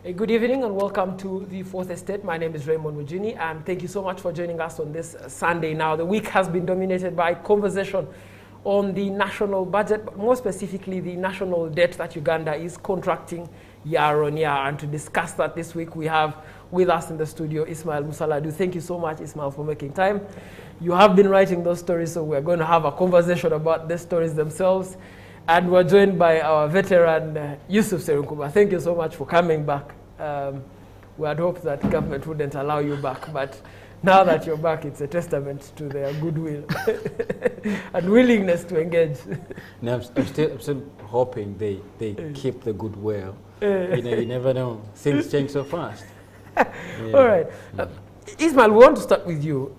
Good evening and welcome to the Fourth Estate. My name is Raymond Mujini and thank you so much for joining us on this Sunday. Now, the week has been dominated by conversation on the national budget, but more specifically the national debt that Uganda is contracting year on year. And to discuss that this week, we have with us in the studio Ismail Musaladu. Thank you so much, Ismail, for making time. You have been writing those stories, so we're going to have a conversation about the stories themselves. And we're joined by our veteran, Yusuf Serunkuba. Thank you so much for coming back. We had hoped that government wouldn't allow you back, but now that you're back, it's a testament to their goodwill and willingness to engage. No, I'm still hoping they keep the goodwill. You never know. Things change so fast. Yeah. All right. Ismail, we want to start with you.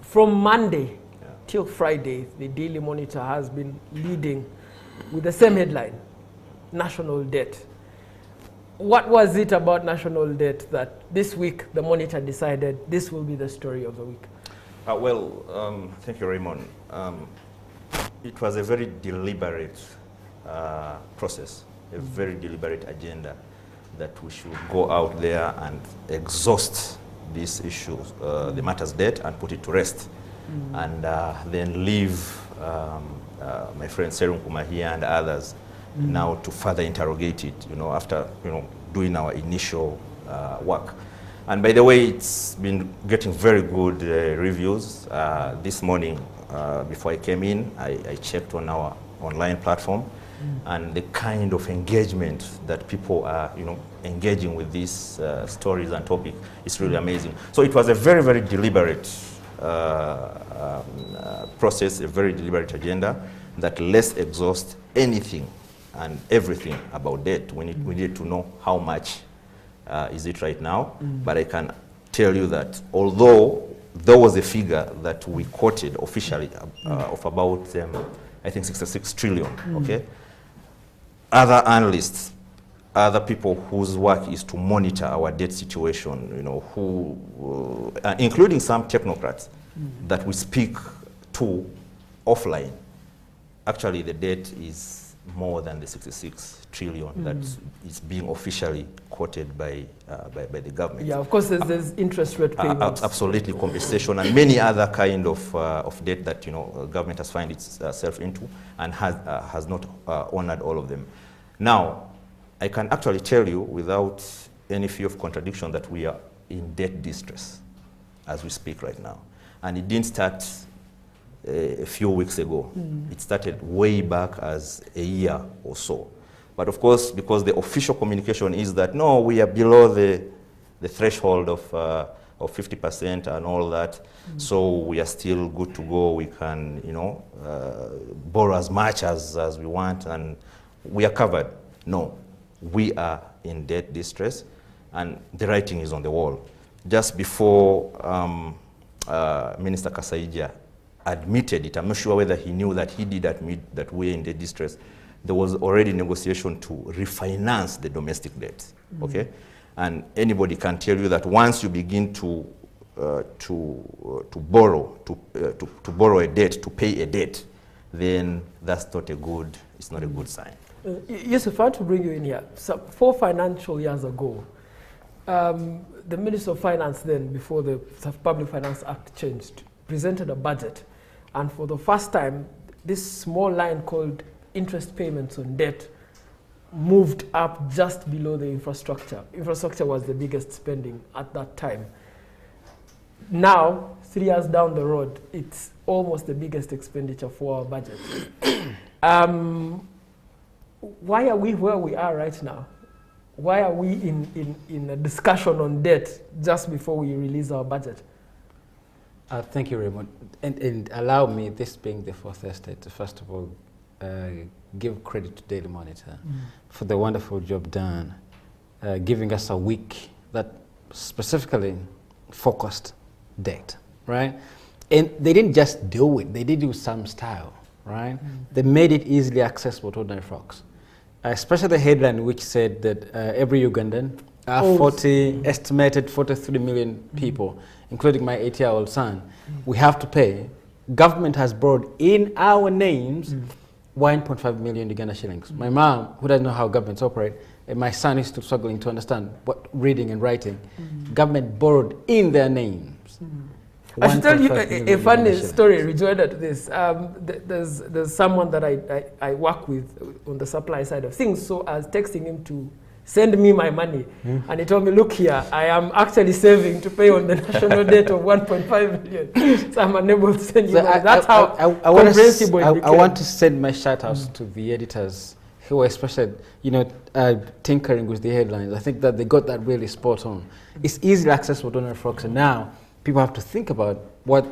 From Monday till Friday, the Daily Monitor has been leading with the same headline, national debt. What was it about national debt that this week the Monitor decided this will be the story of the week? Thank you, Raymond. It was a very deliberate process, a very deliberate agenda that we should go out there and exhaust these issues, the matters debt, and put it to rest. And then leave my friend Serunkuma here and others now to further interrogate it, after, doing our initial work. And by the way, it's been getting very good reviews. This morning, before I came in, I checked on our online platform, and the kind of engagement that people are, engaging with these stories and topic is really amazing. So it was a very, very deliberate process, a very deliberate agenda that let's exhaust anything and everything about debt. We need to know how much is it right now. But I can tell you that although there was a figure that we quoted officially of about, I think 66 trillion, okay? Other analysts, other people whose work is to monitor our debt situation, including some technocrats that we speak to offline. Actually, the debt is more than the 66 trillion that is being officially quoted by the government. Yeah, of course, there's interest rate payments. Absolutely, compensation and many other kind of debt that government has found itself into and has not honored all of them. Now, I can actually tell you without any fear of contradiction that we are in debt distress as we speak right now. And it didn't start a few weeks ago. It started way back as a year or so. But of course, because the official communication is that, no, we are below the threshold of 50% and all that, so we are still good to go. We can, borrow as much as we want, and we are covered. No. We are in debt distress, and the writing is on the wall. Just before Minister Kasaija admitted it, I'm not sure whether he knew that he did admit that we're in debt distress, there was already negotiation to refinance the domestic debt, okay? And anybody can tell you that once you begin to borrow a debt, to pay a debt, then that's not a good, it's not a good sign. Yusuf, I want to bring you in here. So 4 financial years ago, the Minister of Finance then, before the Public Finance Act changed, presented a budget. And for the first time, this small line called interest payments on debt moved up just below the infrastructure. Infrastructure was the biggest spending at that time. Now, 3 years down the road, it's almost the biggest expenditure for our budget. Why are we where we are right now? Why are we in a discussion on debt just before we release our budget? Thank you, Raymond. And allow me, this being the Fourth Estate, to first of all give credit to Daily Monitor for the wonderful job done, giving us a week that specifically focused debt, right? And they didn't just do it, they did it with some style, right? They made it easily accessible to ordinary folks. Especially the headline which said that every Ugandan, estimated 43 million people, including my 8-year-old son, we have to pay. Government has borrowed in our names 1.5 million Uganda shillings. My mom, who doesn't know how governments operate, and my son is still struggling to understand what reading and writing, government borrowed in their names. I should tell you a funny story rejoinder to this. There's someone that I work with on the supply side of things, so I was texting him to send me my money, and he told me, look here, I am actually saving to pay on the national debt of 1.5 million, so I'm unable to send you money. That's how comprehensible it became. I want to send my shout-outs to the editors who were especially, tinkering with the headlines. I think that they got that really spot on. It's easily accessible to ordinary folks, and now people have to think about what,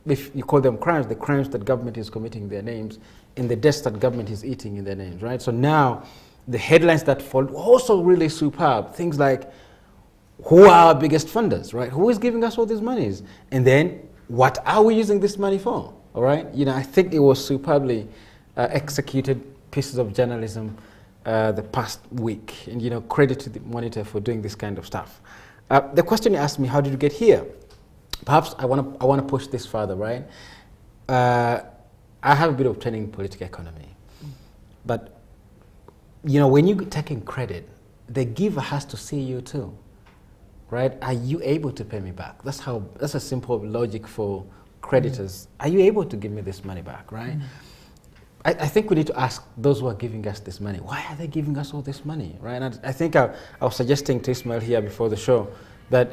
if you call them crimes, the crimes that government is committing in their names, and the debts that government is eating in their names, right? So now, the headlines that fall also really superb. Things like, who are our biggest funders, right? Who is giving us all these monies? And then, what are we using this money for, all right? I think it was superbly executed pieces of journalism the past week. And, credit to the Monitor for doing this kind of stuff. The question you asked me, how did you get here? Perhaps I want to push this further, right? I have a bit of training in political economy. But when you're taking credit, the giver has to see you too, right? Are you able to pay me back? That's a simple logic for creditors. Are you able to give me this money back, right? I think we need to ask those who are giving us this money, why are they giving us all this money, right? And I think I was suggesting to Ismail here before the show that,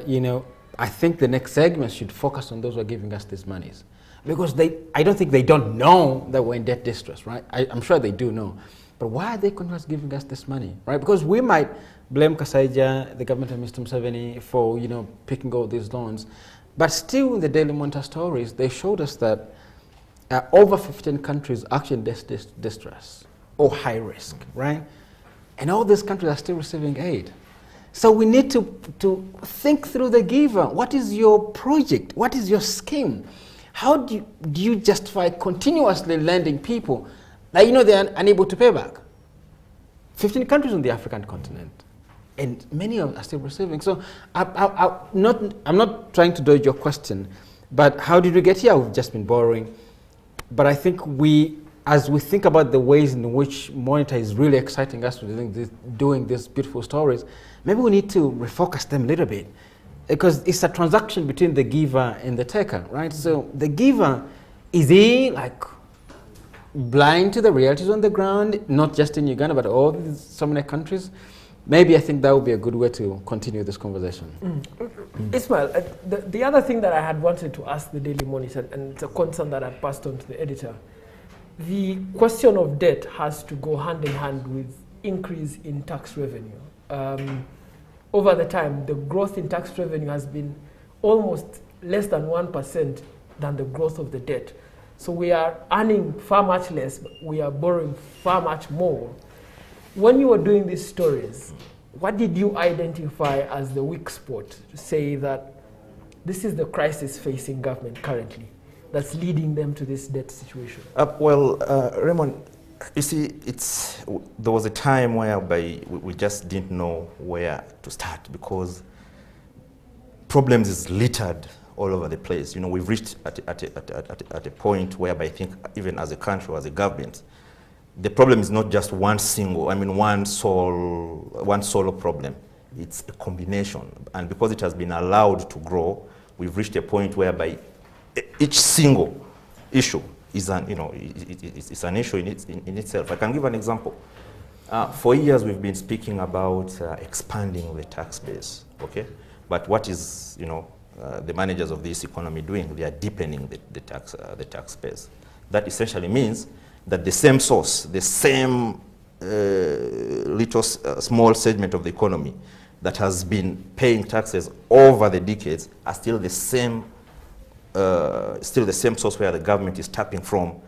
I think the next segment should focus on those who are giving us these monies. Because I don't think they don't know that we're in debt distress, right? I'm sure they do know. But why are they continuously giving us this money, right? Because we might blame Kasaija, the government of Mr. Museveni, for, picking all these loans. But still in the Daily Monitor stories, they showed us that over 15 countries are actually in distress or high risk, right? And all these countries are still receiving aid. So we need to think through the giver. What is your project? What is your scheme? How do you justify continuously lending people that they're unable to pay back? 15 countries on the African continent, and many of them are still receiving. So I'm not trying to dodge your question, but how did we get here? We've just been borrowing. But I think as we think about the ways in which Monitor is really exciting us with doing these beautiful stories, maybe we need to refocus them a little bit, because it's a transaction between the giver and the taker, right? So the giver, is he blind to the realities on the ground, not just in Uganda, but so many countries? Maybe I think that would be a good way to continue this conversation. Ismail, the other thing that I had wanted to ask the Daily Monitor, and it's a concern that I passed on to the editor, the question of debt has to go hand in hand with increase in tax revenue. Over the time, the growth in tax revenue has been almost less than 1% than the growth of the debt. So we are earning far much less, but we are borrowing far much more. When you were doing these stories, what did you identify as the weak spot to say that this is the crisis facing government currently that's leading them to this debt situation? Raymond, you see, there was a time whereby we just didn't know where to start, because problems is littered all over the place. We've reached at a point whereby I think even as a country, as a government, the problem is not just one solo problem. It's a combination. And because it has been allowed to grow, we've reached a point whereby each single issue is it's an issue in itself. I can give an example. For years, we've been speaking about expanding the tax base, okay? But what is, the managers of this economy doing? They are deepening the tax base. That essentially means that the same source, the same small segment of the economy that has been paying taxes over the decades are still the same source where the government is tapping from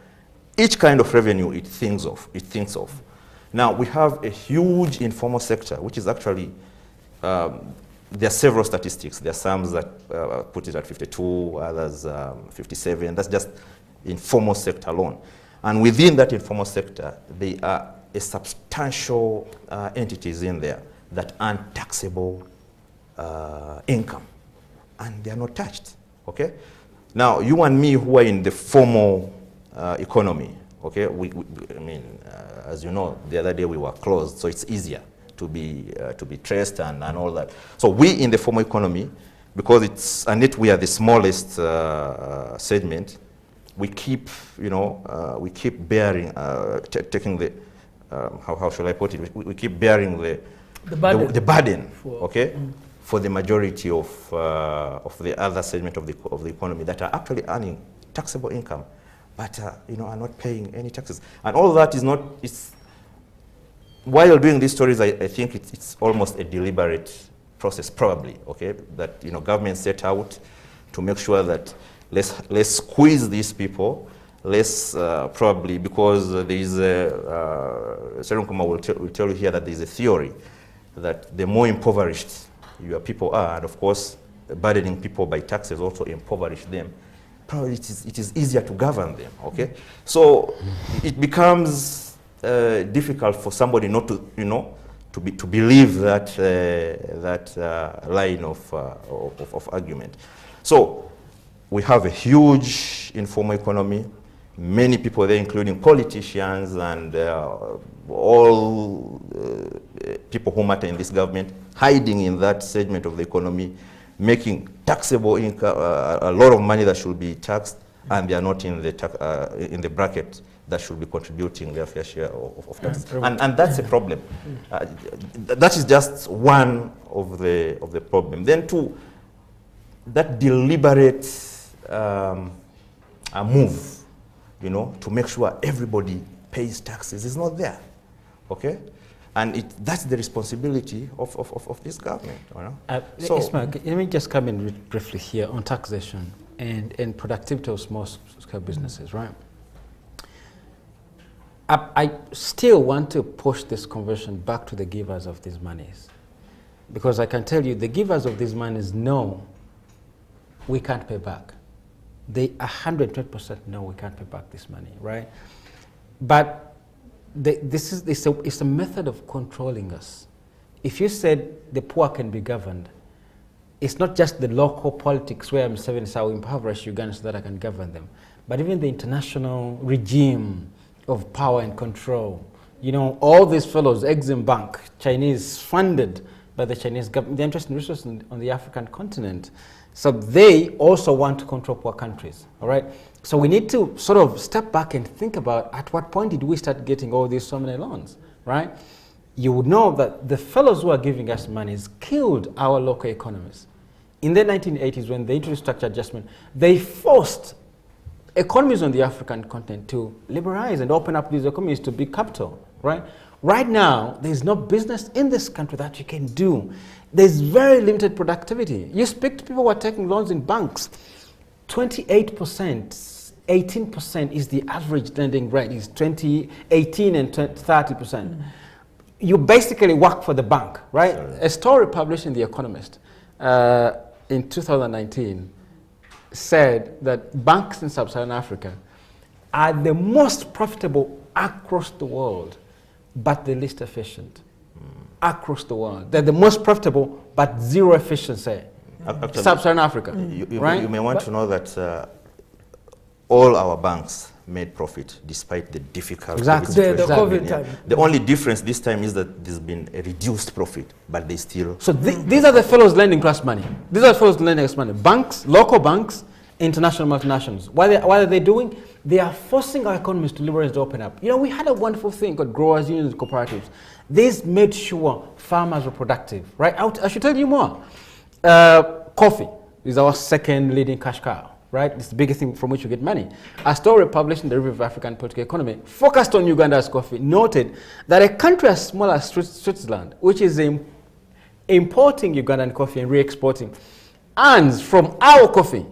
each kind of revenue it thinks of. Now, we have a huge informal sector, which is actually, there are several statistics. There are some that put it at 52, others 57. That's just informal sector alone. And within that informal sector, there are a substantial entities in there that earn taxable income, and they are not touched, okay? Now, you and me who are in the formal economy, okay, as you know, the other day we were closed, so it's easier to be traced and all that. So we in the formal economy, because it's, and yet we are the smallest segment, we keep, we keep bearing, taking the, how shall I put it? We keep bearing the burden, for the majority of the other segment of the economy that are actually earning taxable income, but are not paying any taxes. And all that is not. It's, while doing these stories, I think it's almost a deliberate process, probably. That government set out to make sure that let's squeeze these people. Let's probably, because there is Serum Kuma will tell you here that there is a theory that the more impoverished your people are, and of course burdening people by taxes also impoverish them, probably it is easier to govern them. So it becomes difficult for somebody not to to believe that line of argument. So we have a huge informal economy. Many people there, including politicians and all people who matter in this government, hiding in that segment of the economy, making taxable income, a lot of money that should be taxed, and they are not in the bracket that should be contributing their fair share of taxes. And that's a problem. That is just one of the problem. Then two, that deliberate move, to make sure everybody pays taxes is not there, And that's the responsibility of this government. So, Ismail, let me just come in briefly here on taxation and productivity of small-scale businesses, right? I still want to push this conversion back to the givers of these monies, because I can tell you the givers of these monies know we can't pay back. They 100% know we can't pay back this money, right? But it's a method of controlling us. If you said the poor can be governed, it's not just the local politics where I'm saying how impoverish Uganda so that I can govern them, but even the international regime of power and control. All these fellows, Exim Bank, Chinese, funded by the Chinese government, they're interested in resources on the African continent. So they also want to control poor countries, all right? So we need to sort of step back and think about at what point did we start getting all these so many loans, right? You would know that the fellows who are giving us money killed our local economies. In the 1980s, when they introduced structure adjustment, they forced economies on the African continent to liberalize and open up these economies to big capital, right? Right now, there's no business in this country that you can do. There's very limited productivity. You speak to people who are taking loans in banks, 28%, 18% is the average lending rate, is 18 and 30%. You basically work for the bank, right? Sorry. A story published in The Economist in 2019 said that banks in sub-Saharan Africa are the most profitable across the world, but the least efficient. Across the world. They're the most profitable, but zero efficiency. Sub-Saharan Africa. Right? You may want to know that all our banks made profit despite the difficult COVID time. The only difference this time is that there's been a reduced profit, but they still... So these are the fellows lending us money. These are the fellows lending us money. Banks, local banks, international multinationals. What are they doing? They are forcing our economies to liberalize, to open up. We had a wonderful thing called growers, unions, and cooperatives. These made sure farmers were productive, right? I should tell you more. Coffee is our second leading cash cow, right? It's the biggest thing from which we get money. A story published in the Review of African Political Economy, focused on Uganda's coffee, noted that a country as small as Switzerland, which is importing Ugandan coffee and re-exporting, earns from our coffee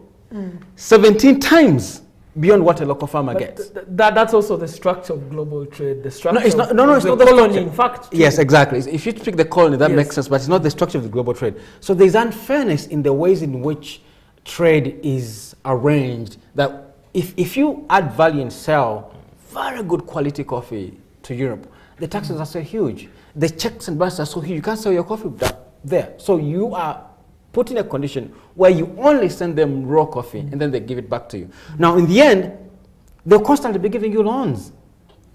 17 times beyond what a local farmer gets. That's also the structure of global trade. The structure it's not the colony, in fact. Yes, exactly. If you speak the colony, that makes sense, but it's not the structure of the global trade. So there's unfairness in the ways in which trade is arranged, that if you add value and sell very good quality coffee to Europe, the taxes are so huge. The checks and balances are so huge. You can't sell your coffee there. So you are put in a condition where you only send them raw coffee and then they give it back to you. Now, in the end, they'll constantly be giving you loans.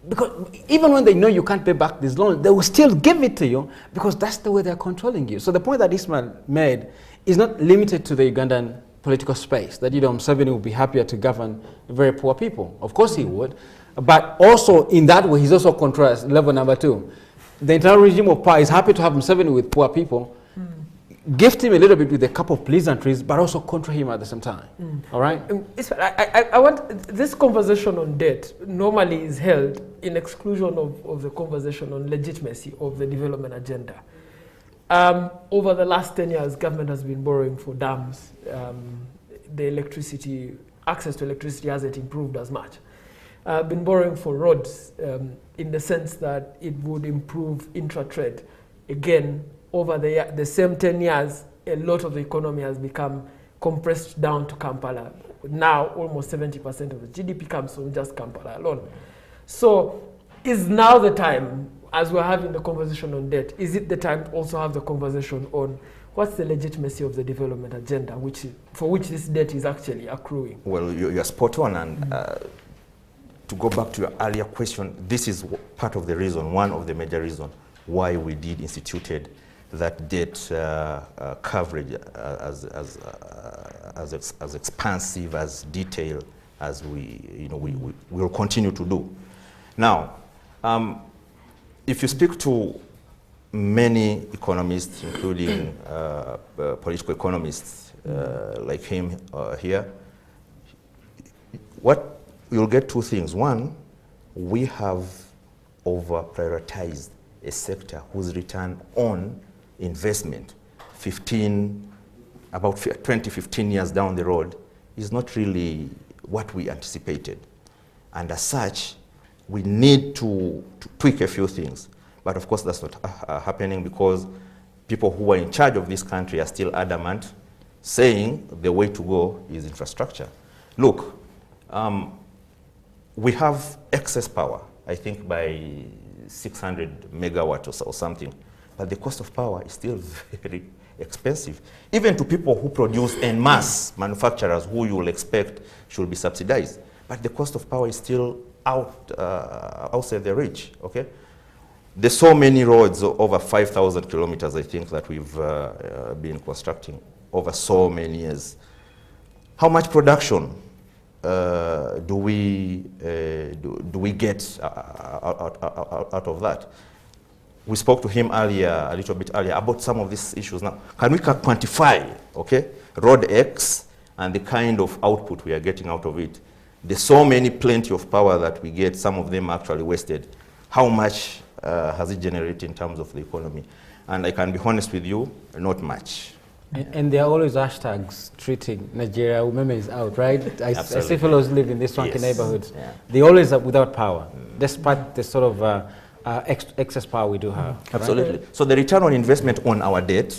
because even when they know you can't pay back this loan, they will still give it to you because that's the way they're controlling you. So the point that Ismail made is not limited to the Ugandan political space, that Museveni would be happier to govern very poor people. Of course he would. But also in that way, he's also contrast level number 2. The entire regime of power is happy to have Museveni with poor people, gift him a little bit with a couple of pleasantries, but also control him at the same time. All right? I want this conversation on debt normally is held in exclusion of the conversation on legitimacy of the development agenda. Over the last 10 years, government has been borrowing for dams. The electricity, access to electricity hasn't improved as much. Been borrowing for roads in the sense that it would improve intra-trade. Again, over the same 10 years, a lot of the economy has become compressed down to Kampala. Now, almost 70% of the GDP comes from just Kampala alone. So, is now the time, as we're having the conversation on debt, is it the time to also have the conversation on what's the legitimacy of the development agenda, for which this debt is actually accruing? Well, you're spot on, and to go back to your earlier question, this is part of the reason, one of the major reasons why we did instituted that debt coverage as expansive, as detailed as we will continue to do. Now, if you speak to many economists, including political economists like him here, what you'll get 2 things. One, we have over-prioritized a sector whose return on investment, about 20, 15 years down the road, is not really what we anticipated. And as such, we need to tweak a few things. But of course, that's not happening because people who are in charge of this country are still adamant, saying the way to go is infrastructure. Look, we have excess power, I think by 600 megawatts or something, but the cost of power is still very expensive. Even to people who produce en masse, manufacturers who you will expect should be subsidized, but the cost of power is still outside their reach, okay? There's so many roads, over 5,000 kilometers, I think, that we've been constructing over so many years. How much production do we get out of that? We spoke to him earlier, a little bit earlier, about some of these issues. Now, can we quantify, okay, road X and the kind of output we are getting out of it? There's so plenty of power that we get, some of them actually wasted. How much has it generated in terms of the economy? And I can be honest with you, not much. And there are always hashtags treating Nigeria, Umeme is out, right? I see fellows live in these swanky neighborhoods. Yeah. They always are without power, despite the sort of excess power we do have. Absolutely. Right? So the return on investment on our debt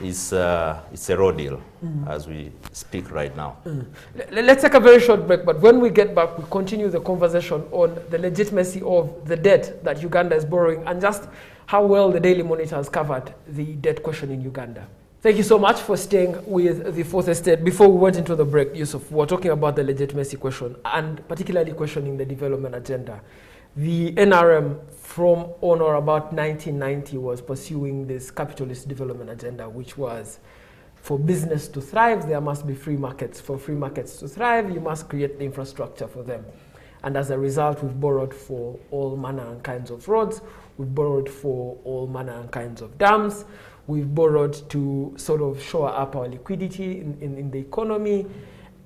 is it's a raw deal as we speak right now. Let's take a very short break, but when we get back, we continue the conversation on the legitimacy of the debt that Uganda is borrowing and just how well the Daily Monitor has covered the debt question in Uganda. Thank you so much for staying with the Fourth Estate. Before we went into the break, Yusuf, we were talking about the legitimacy question and particularly questioning the development agenda. The NRM from on or about 1990 was pursuing this capitalist development agenda, which was for business to thrive, there must be free markets. For free markets to thrive, you must create the infrastructure for them. And as a result, we've borrowed for all manner and kinds of roads. We've borrowed for all manner and kinds of dams. We've borrowed to sort of shore up our liquidity in the economy.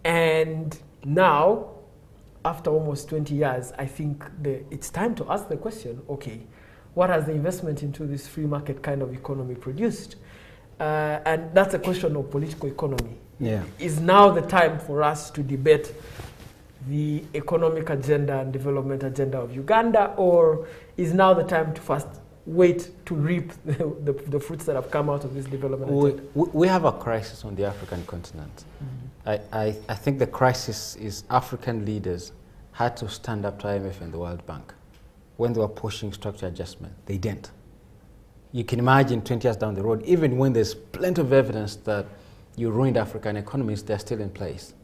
And now, after almost 20 years, I think it's time to ask the question, okay, what has the investment into this free market kind of economy produced? And that's a question of political economy. Yeah. Is now the time for us to debate the economic agenda and development agenda of Uganda, or is now the time to first wait to reap the fruits that have come out of this development agenda? We have a crisis on the African continent. I think the crisis is African leaders had to stand up to IMF and the World Bank when they were pushing structure adjustment. They didn't. You can imagine 20 years down the road, even when there's plenty of evidence that you ruined African economies, they're still in place.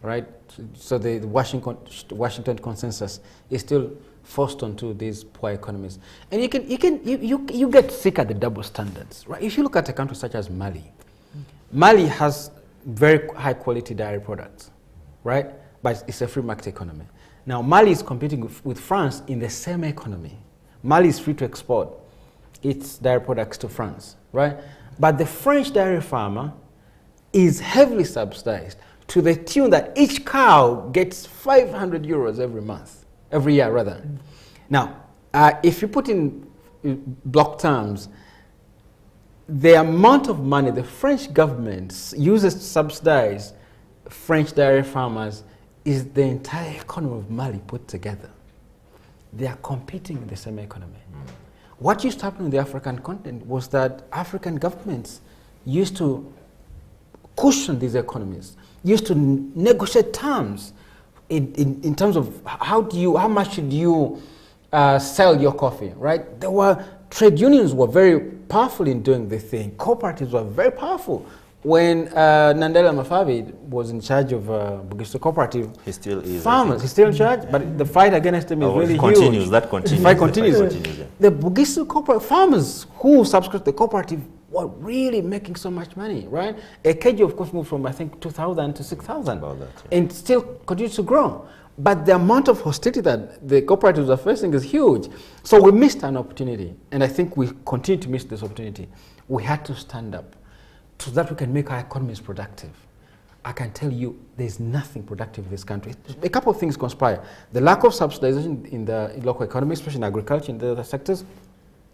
right? So the Washington consensus is still forced onto these poor economies. And you get sick at the double standards, right? If you look at a country such as Mali, Mali has very high quality dairy products, right? But it's a free market economy. Now Mali is competing with France in the same economy. Mali is free to export its dairy products to France, right? But the French dairy farmer is heavily subsidized to the tune that each cow gets 500 euros every year rather. Now, if you put in block terms, the amount of money the French government uses to subsidize French dairy farmers is the entire economy of Mali put together. They are competing in the same economy. What used to happen in the African continent was that African governments used to cushion these economies, used to negotiate terms in terms of how much should you sell your coffee, right? Trade unions were very powerful in doing the thing. Cooperatives were very powerful. When Nandela Mafabi was in charge of Bugisu Cooperative, he still is. Farmers, he's still in charge, but the fight against him is really continues, huge. That continues. The fight continues. Yeah. The Bugisu Cooperative farmers who subscribed to the cooperative were really making so much money, right? A kg of coffee moved from, I think, 2,000 to 6,000. About that, yeah. And still continues to grow. But the amount of hostility that the cooperatives are facing is huge. So we missed an opportunity, and I think we continue to miss this opportunity. We had to stand up so that we can make our economies productive. I can tell you there's nothing productive in this country. A couple of things conspire. The lack of subsidization in the local economy, especially in agriculture and the other sectors,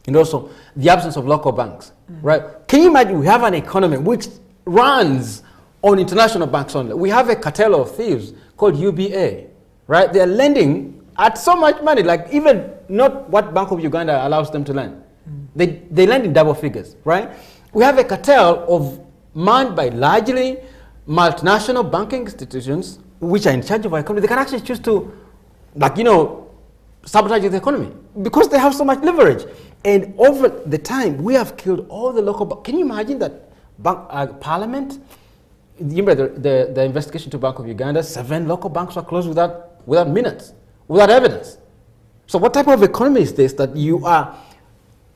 and also the absence of local banks, right? Can you imagine we have an economy which runs on international banks only? We have a cartel of thieves called UBA, right? They're lending at so much money, like even not what Bank of Uganda allows them to lend. They lend in double figures, right? We have a cartel manned by largely multinational banking institutions which are in charge of our economy. They can actually choose to, sabotage the economy because they have so much leverage. And over the time, we have killed all the local banks. Can you imagine that Parliament, you remember the investigation to Bank of Uganda, 7 local banks were closed without minutes, without evidence. So what type of economy is this that you are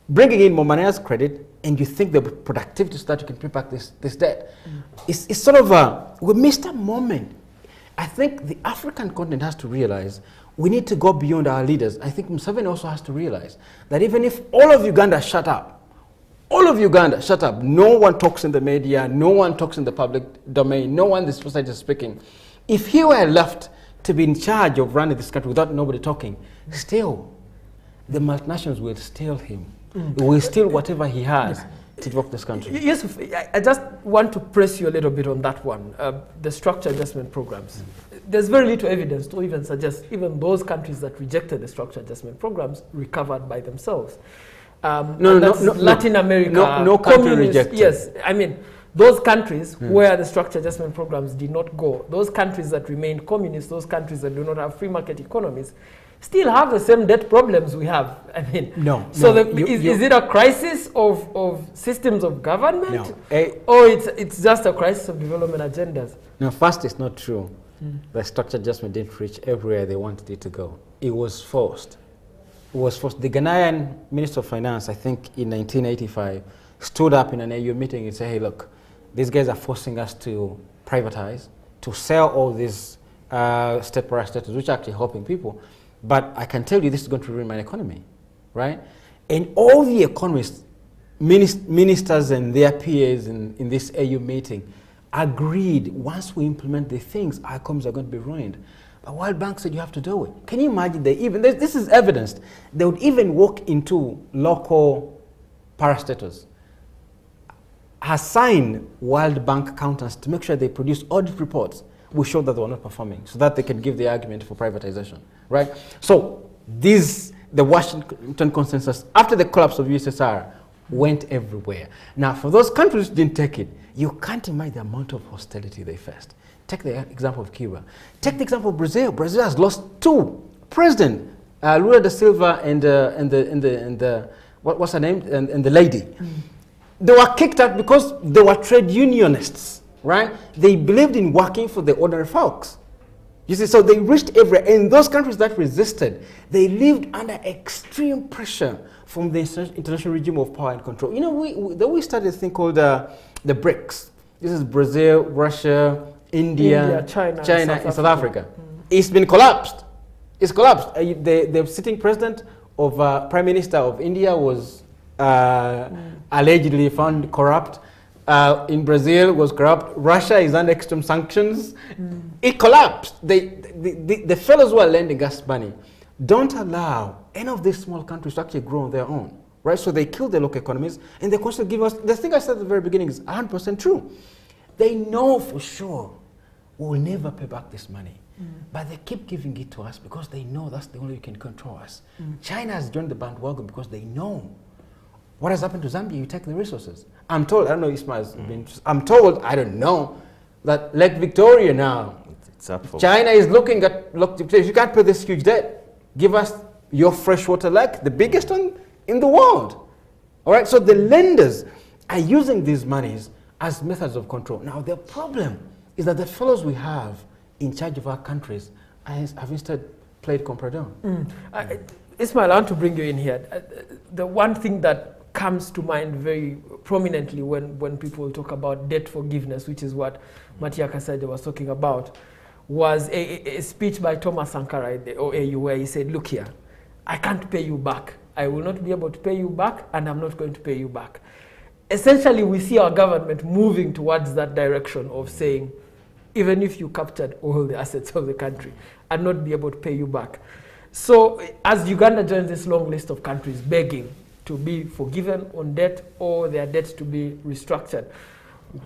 bringing in more money as credit and you think the productivity so that you can pay back this debt? It's sort of we missed a moment. I think the African continent has to realize we need to go beyond our leaders. I think Museveni also has to realize that even if all of Uganda shut up, no one talks in the media, no one talks in the public domain, no one in the society is speaking. If he were left to be in charge of running this country without nobody talking, still, the multinationals will steal him. They will steal whatever he has to develop this country. Yes, I just want to press you a little bit on that one, the structure adjustment programs. There's very little evidence to even suggest even those countries that rejected the structure adjustment programs recovered by themselves. Latin America, no country rejected. Yes, I mean, those countries where the structure adjustment programs did not go, those countries that remained communist, those countries that do not have free market economies, still have the same debt problems we have. I mean, is it a crisis of systems of government, or it's just a crisis of development agendas? No, first, it's not true. The structure adjustment didn't reach everywhere they wanted it to go. It was forced. It was forced. The Ghanaian Minister of Finance, I think in 1985, stood up in an AU meeting and said, hey, look, these guys are forcing us to privatize, to sell all these state parastatals, which are actually helping people. But I can tell you this is going to ruin my economy, right? And all the economists, ministers and their PAs in this AU meeting agreed once we implement the things, our economies are going to be ruined. But World Bank said you have to do it. Can you imagine this is evidenced, they would even walk into local parastatals, assign World Bank accountants to make sure they produce audit reports which show that they were not performing so that they can give the argument for privatization, right? So the Washington consensus after the collapse of USSR went everywhere. Now for those countries who didn't take it, you can't imagine the amount of hostility they faced. Take the example of Cuba. Take the example of Brazil. Brazil has lost 2 presidents, Lula da Silva and what's her name, and the lady. They were kicked out because they were trade unionists, right? They believed in working for the ordinary folks, You see, so they reached everywhere. In those countries that resisted, they lived under extreme pressure from the international regime of power and control. You know, we started a thing called the BRICS. This is Brazil, Russia, India, China and South Africa. It's been collapsed. It's collapsed. The sitting president of Prime Minister of India was allegedly found corrupt. In Brazil was corrupt. Russia is under extreme sanctions. It collapsed. The fellows who are lending us money don't allow any of these small countries to actually grow on their own, right? So they kill their local economies, and they constantly give us, the thing I said at the very beginning is 100% true. They know for sure we will never pay back this money, but they keep giving it to us because they know that's the only way you can control us. China has joined the bandwagon because they know what has happened to Zambia. You take the resources. I'm told, I don't know if Ismail's been, I'm told, I don't know, that Lake Victoria now, China is looking at, look, you can't pay this huge debt. Give us your freshwater lake, the biggest one in the world. All right, so the lenders are using these monies as methods of control. Now, the problem is that the fellows we have in charge of our countries have instead played comprador. Ismail, I want to bring you in here. The one thing that comes to mind very prominently when people talk about debt forgiveness, which is what Matia Kasade was talking about, was a speech by Thomas Sankara at the OAU where he said, look here, I can't pay you back. I will not be able to pay you back, and I'm not going to pay you back. Essentially, we see our government moving towards that direction of saying, even if you captured all the assets of the country, I'll not be able to pay you back. So as Uganda joins this long list of countries begging to be forgiven on debt or their debt to be restructured,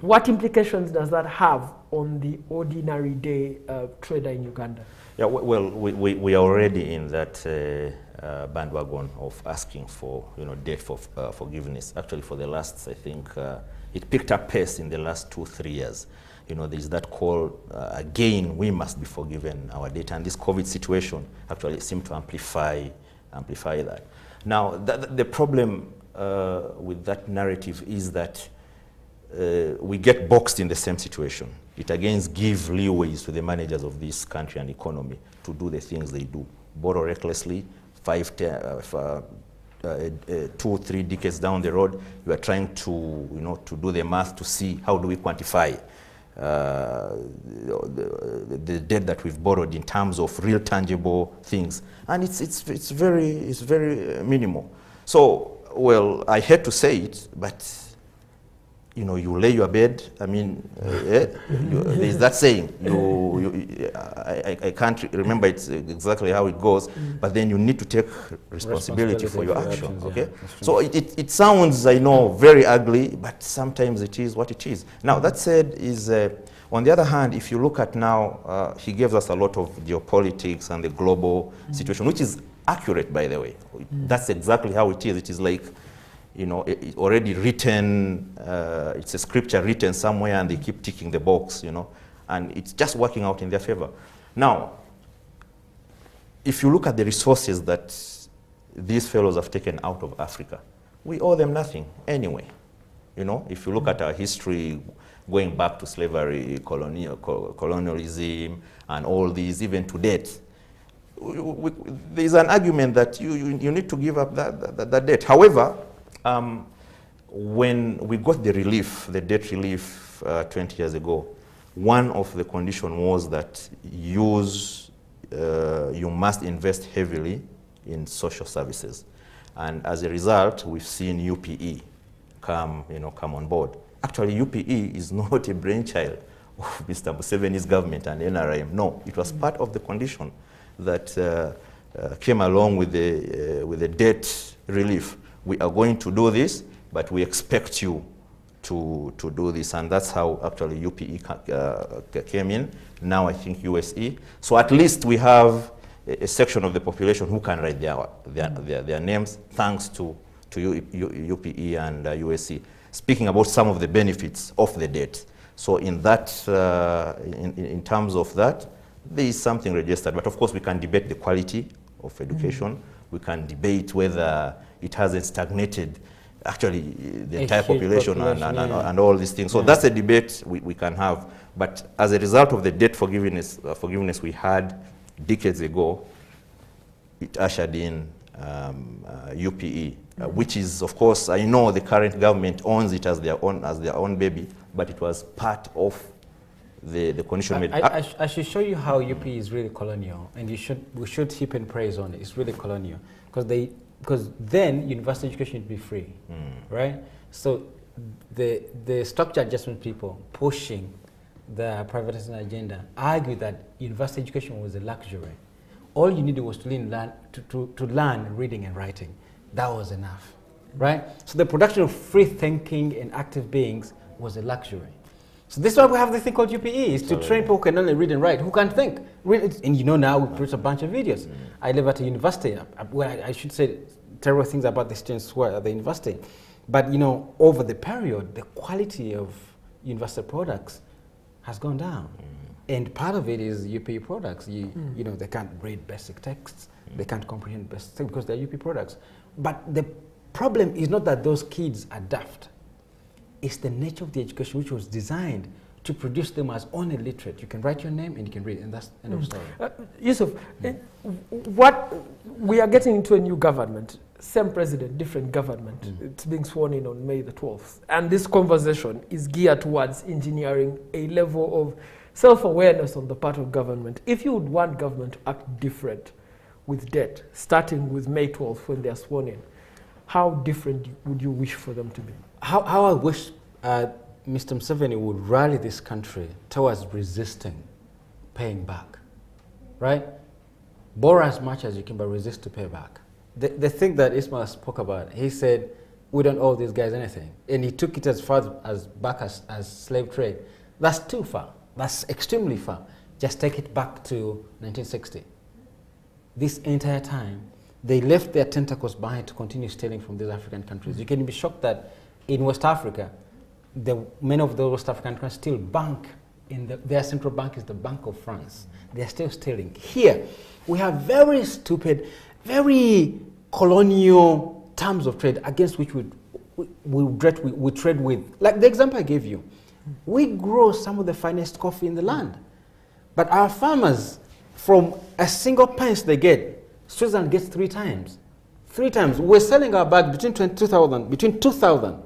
what implications does that have on the ordinary day trader in Uganda? Yeah, well, we are already in that bandwagon of asking for, debt for forgiveness. Actually, for the last, I think, it picked up pace in the last 2-3 years. There's that call, again, we must be forgiven our debt. And this COVID situation actually seemed to amplify that. Now, the problem with that narrative is that we get boxed in the same situation. It again gives leeways to the managers of this country and economy to do the things they do. Borrow recklessly, 2-3 decades down the road, you are trying to, to do the math to see how do we quantify the debt that we've borrowed in terms of real tangible things, and it's very minimal. So, well, I hate to say it, but you lay your bed. I mean, there's that saying. I can't remember exactly how it goes, but then you need to take responsibility for your actions. Okay, yeah, so it sounds, I know, very ugly, but sometimes it is what it is. Now that said, is on the other hand, if you look at now, he gives us a lot of geopolitics and the global situation, which is accurate, by the way. That's exactly how it is. It is like, it already written, it's a scripture written somewhere, and they keep ticking the box, and it's just working out in their favor. Now, if you look at the resources that these fellows have taken out of Africa, we owe them nothing anyway. If you look at our history, going back to slavery, colonialism, and all these, even to date, there's an argument that you need to give up that debt. However, when we got the relief, the debt relief 20 years ago, one of the conditions was that you must invest heavily in social services. And as a result, we've seen UPE come on board. Actually, UPE is not a brainchild of Mr. Museveni's government and NRM. No, it was part of the condition that came along with the debt relief. We are going to do this, but we expect you to do this. And that's how actually UPE came in. Now I think USE. So at least we have a section of the population who can write their names, thanks to UPE and USE. Speaking about some of the benefits of the debt. So in that, in terms of that, there is something registered. But of course, we can debate the quality of education. We can debate whether it hasn't stagnated actually the entire population and all these things. So Yeah. that's a debate we can have. But as a result of the debt forgiveness we had decades ago, it ushered in UPE, which is, of course, I know the current government owns it as their own baby, but it was part of the condition made. I should show you how UPE is really colonial, and we should heap in praise on it. It's really colonial because then university education would be free, right? So the structure adjustment people pushing the privatization agenda argued that university education was a luxury. All you needed was to learn reading and writing. That was enough, right? So the production of free thinking and active beings was a luxury. So this is why we have this thing called UPE, is to train people who can only read and write, who can't think. And you know now we produce a bunch of videos. I live at a university, well, I should say terrible things about the students who are at the university. But you know, over the period, the quality of university products has gone down. And part of it is UPE products. You know, they can't read basic texts. They can't comprehend basic texts because they're UPE products. But the problem is not that those kids are daft. It's the nature of the education which was designed to produce them as only literate. You can write your name and you can read, and that's the end of story. Yusuf, what we are getting into a new government, same president, different government. It's being sworn in on May the 12th. And this conversation is geared towards engineering a level of self-awareness on the part of government. If you would want government to act different with debt, starting with May 12th when they are sworn in, how different would you wish for them to be? How I wish Mr. Museveni would rally this country towards resisting paying back, right? Borrow as much as you can, but resist to pay back. The thing that Ismail spoke about, he said, we don't owe these guys anything. And he took it as far as back as slave trade. That's too far. That's extremely far. Just take it back to 1960. This entire time, they left their tentacles behind to continue stealing from these African countries. You can be shocked that in West Africa, many of those West African countries still bank their central bank is the Bank of France. They're still stealing. Here, we have very stupid, very colonial terms of trade against which we trade with. Like the example I gave you, we grow some of the finest coffee in the land. But our farmers, from a single pence they get, Switzerland gets 3 times. 3 times. We're selling our bag between 2000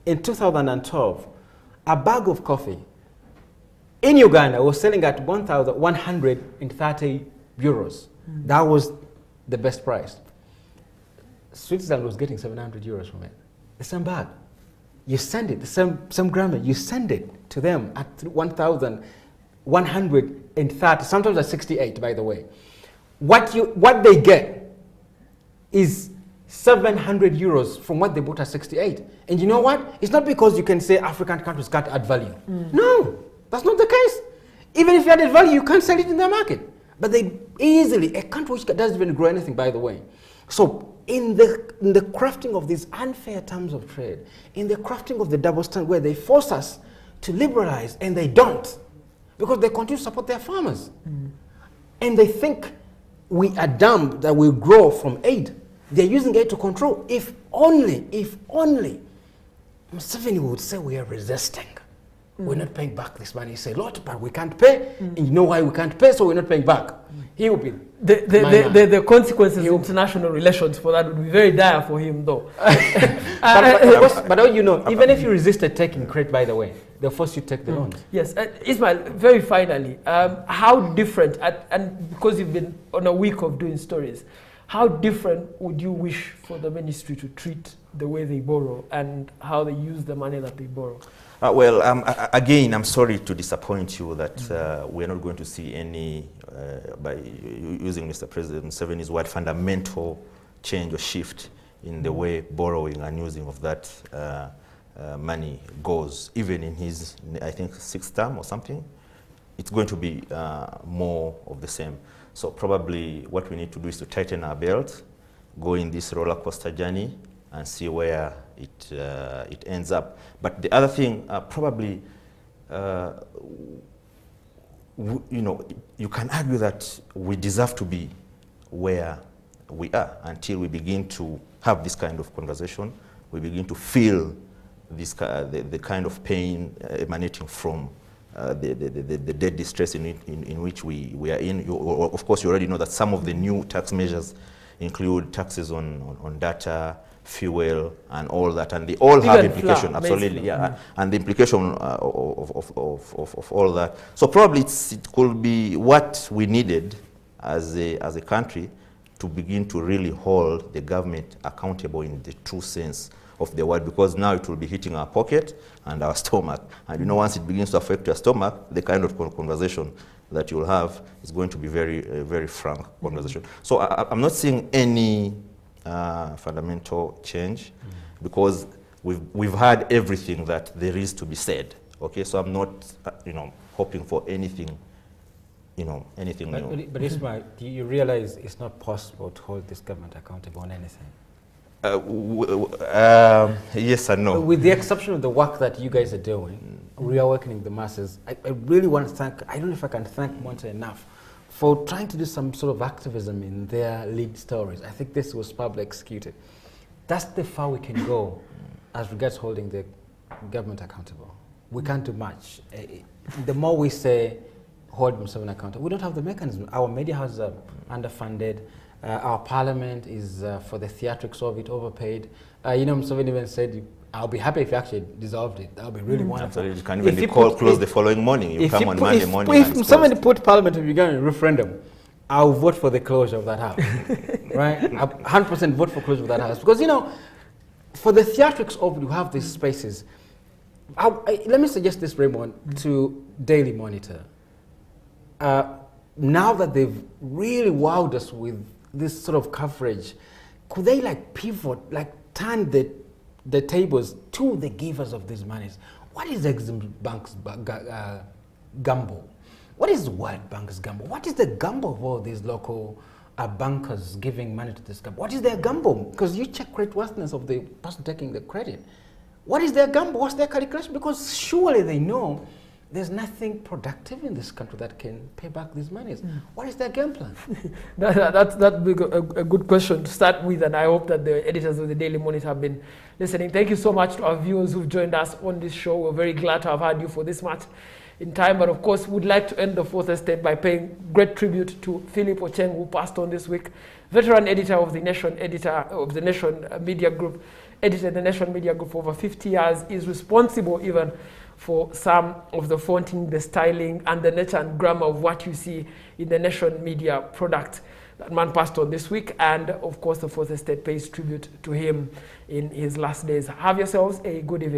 and 2012. A bag of coffee in Uganda was selling at 1,130 euros. That was the best price. Switzerland was getting 700 euros from it. The same bag. You send it, the same grammar, you send it to them at 1,130, sometimes at 68, by the way. What they get is 700 euros from what they bought at 68. And you know what? It's not because you can say African countries can't add value. No, that's not the case. Even if you added value, you can't sell it in their market. But they easily, a country which doesn't even grow anything, by the way. So in the crafting of these unfair terms of trade, in the crafting of the double standard where they force us to liberalize and they don't, because they continue to support their farmers. And they think we are dumb that we grow from aid. They're using aid to control. If only, Museveni would say we are resisting. We're not paying back this money. He say, Lord, but we can't pay. And you know why we can't pay, so we're not paying back. He will be the consequences of international relations for that would be very dire for him, though. But you know, even if you resisted taking credit, by the way, they'll force you to take the loans. Yes, Ismail, very finally, how different, and because you've been on a week of doing stories, how different would you wish for the ministry to treat the way they borrow and how they use the money that they borrow? Again, I'm sorry to disappoint you that we're not going to see any, by using Mr. President Museveni's word, fundamental change or shift in the way borrowing and using of that money goes. Even in his, I think, 6th term or something, it's going to be more of the same. So probably what we need to do is to tighten our belt, go in this roller coaster journey, and see where it ends up. But the other thing, probably, you know, you can argue that we deserve to be where we are until we begin to have this kind of conversation we begin to feel this, the kind of pain emanating from the debt distress in which we are in. Of course, you already know that some of the new tax measures include taxes on data, fuel, and all that, and they all have implication. Absolutely, yeah, and the implication of all that. So probably it could be what we needed as a country to begin to really hold the government accountable in the true sense of the word, because now it will be hitting our pocket and our stomach. And you know, once it begins to affect your stomach, the kind of conversation that you'll have is going to be very frank conversation. So I'm not seeing any fundamental change, because we've had everything that there is to be said. Okay, so I'm not, hoping for anything, anything new. But Ismail, do you realize it's not possible to hold this government accountable on anything? Yes and no. With the exception of the work that you guys are doing, reawakening the masses, I really want to thank, I don't know if I can thank Monte enough for trying to do some sort of activism in their lead stories. I think this was probably executed. That's the far we can go as regards holding the government accountable. We can't do much. The more we say, hold themselves accountable, we don't have the mechanism. Our media houses are underfunded. Our parliament is, for the theatrics of it, overpaid. Museveni even said, I'll be happy if you actually dissolved it. That would be really wonderful. Absolutely. You can even close the following morning. You come on Monday morning. If Museveni put parliament of Uganda in a referendum, I'll vote for the closure of that house. Right? 100% vote for closure of that house. Because, for the theatrics of it, you have these spaces. Let me suggest this, Raymond, to Daily Monitor. Now that they've really wowed us with this sort of coverage, could they pivot, turn the tables to the givers of these monies? What is Exim Bank's gamble? What is World Bank's gamble? What is the gamble of all these local bankers giving money to this gamble? What is their gamble? Because you check creditworthiness of the person taking the credit. What is their gamble? What's their calculation? Because surely they know there's nothing productive in this country that can pay back these monies. What is their game plan? That's a good question to start with, and I hope that the editors of the Daily Monitor have been listening. Thank you so much to our viewers who've joined us on this show. We're very glad to have had you for this much in time, but of course, we'd like to end the Fourth Estate by paying great tribute to Philippe Ocheng, who passed on this week, veteran editor of the Nation, Media Group, edited the Nation Media Group for over 50 years, is responsible even for some of the fonting, the styling, and the nature and grammar of what you see in the Nation Media product. That man passed on this week, and of course the Fourth Estate pays tribute to him in his last days. Have yourselves a good evening.